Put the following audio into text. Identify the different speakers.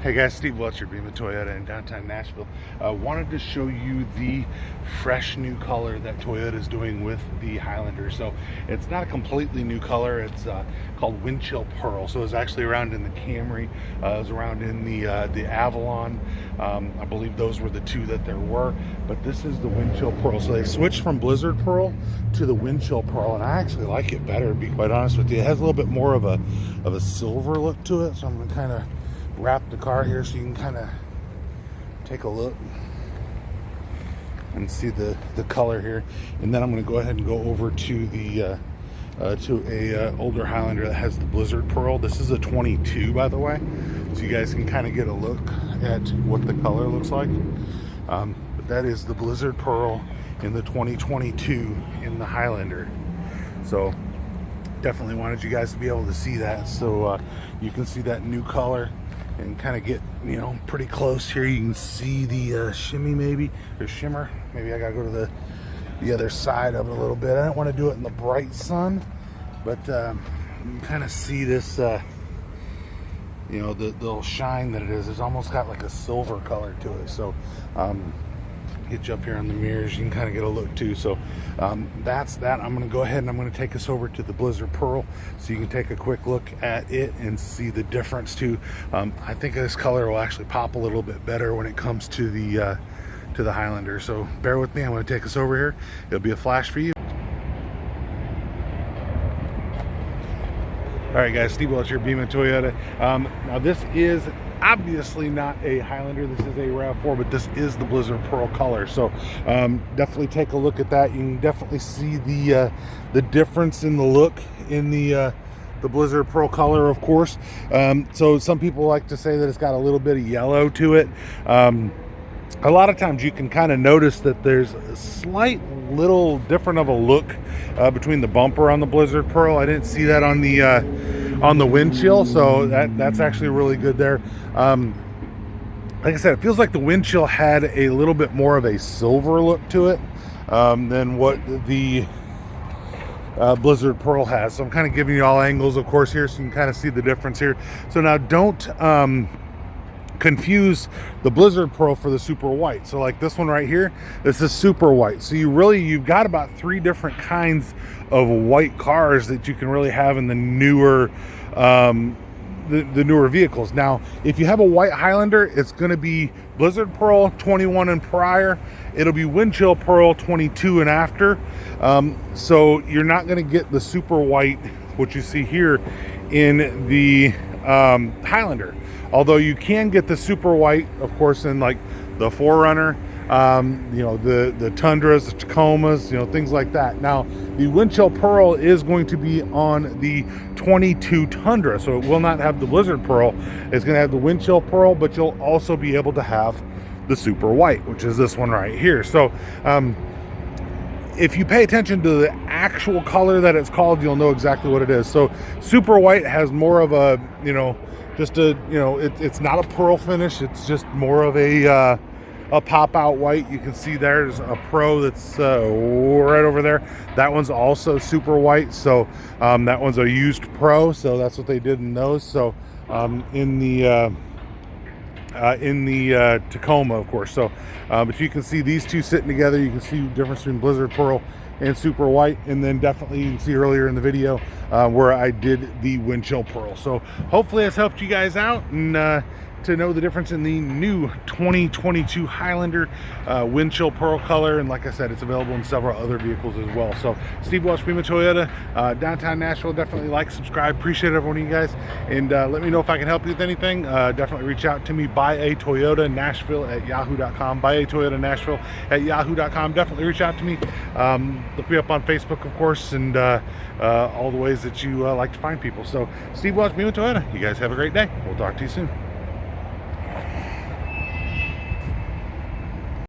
Speaker 1: Hey guys, Steve Welch, your Beamer Toyota in downtown Nashville. Wanted to show you the fresh new color that Toyota is doing with the Highlander. So it's not a completely new color. It's called Windchill Pearl. So it's actually around in the Camry. It was around in the Avalon. I believe those were the two that there were. But this is the Windchill Pearl. So they've switched from Blizzard Pearl to the Windchill Pearl, and I actually like it better, to be quite honest with you. It has a little bit more of a silver look to it. So I'm going to kind of wrap the car here so you can kind of take a look and see the color here, and then I'm going to go ahead and go over to the older Highlander that has the Blizzard Pearl. This is a 22, by the way, so you guys can kind of get a look at what the color looks like. But that is the Blizzard Pearl in the 2022 in the Highlander. So definitely wanted you guys to be able to see that, so you can see that new color and kind of get, pretty close here. You can see the shimmy, maybe, or shimmer. Maybe I gotta go to the other side of it a little bit. I don't want to do it in the bright sun, but you can kind of see this, the little shine that it is. It's almost got like a silver color to it. So get you up here on the mirrors, you can kind of get a look too. So that's that. I'm going to go ahead and I'm going to take us over to the Blizzard Pearl so you can take a quick look at it and see the difference too. I think this color will actually pop a little bit better when it comes to the Highlander. So bear with me. I'm going to take us over here. It'll be a flash for you. All right, guys, Steve Welch here, Beamer Toyota. Now this is obviously not a Highlander. This is a RAV4, but this is the Blizzard Pearl color. So definitely take a look at that. You can definitely see the difference in the look in the Blizzard Pearl color, of course. So some people like to say that it's got a little bit of yellow to it. A lot of times you can kind of notice that there's a slight little different of a look between the bumper on the Blizzard Pearl. I didn't see that on the windshield, so that's actually really good there. Like I said, it feels like the windshield had a little bit more of a silver look to it than what the Blizzard Pearl has. So I'm kind of giving you all angles, of course, here, so you can kind of see the difference here. So now don't confuse the Blizzard Pearl for the super white. So like this one right here, this is super white. So you've got about 3 different kinds of white cars that you can really have in the newer the newer vehicles. Now if you have a white Highlander, it's going to be Blizzard Pearl 21 and prior. It'll be Windchill Pearl 22 and after. So you're not going to get the super white, what you see here in the Highlander. Although you can get the super white, of course, in like the 4Runner, the Tundras, the Tacomas, things like that. Now, the Windchill Pearl is going to be on the 22 Tundra, so it will not have the Blizzard Pearl. It's going to have the Windchill Pearl, but you'll also be able to have the super white, which is this one right here. So, if you pay attention to the actual color that it's called, you'll know exactly what it is. So, super white has more of a, it's not a pearl finish. It's just more of a pop out white. You can see there's a Pro that's right over there. That one's also super white. So that one's a used Pro. So that's what they did in those. So in the Tacoma, of course. So but you can see these two sitting together. You can see the difference between Blizzard Pearl and super white, and then definitely you can see earlier in the video where I did the Windchill Pearl. So hopefully it's helped you guys out, and to know the difference in the new 2022 Highlander Windchill Pearl color. And like I said, it's available in several other vehicles as well. So Steve Welch, Beamer Toyota, downtown Nashville. Definitely like, subscribe, appreciate every one of you guys, and let me know if I can help you with anything. Definitely reach out to me, buyatoyotanashville@yahoo.com, buyatoyotanashville@yahoo.com. Definitely reach out to me. Look me up on Facebook, of course, and all the ways that you like to find people. So Steve Welch, Beamer Toyota, you guys have a great day. We'll talk to you soon.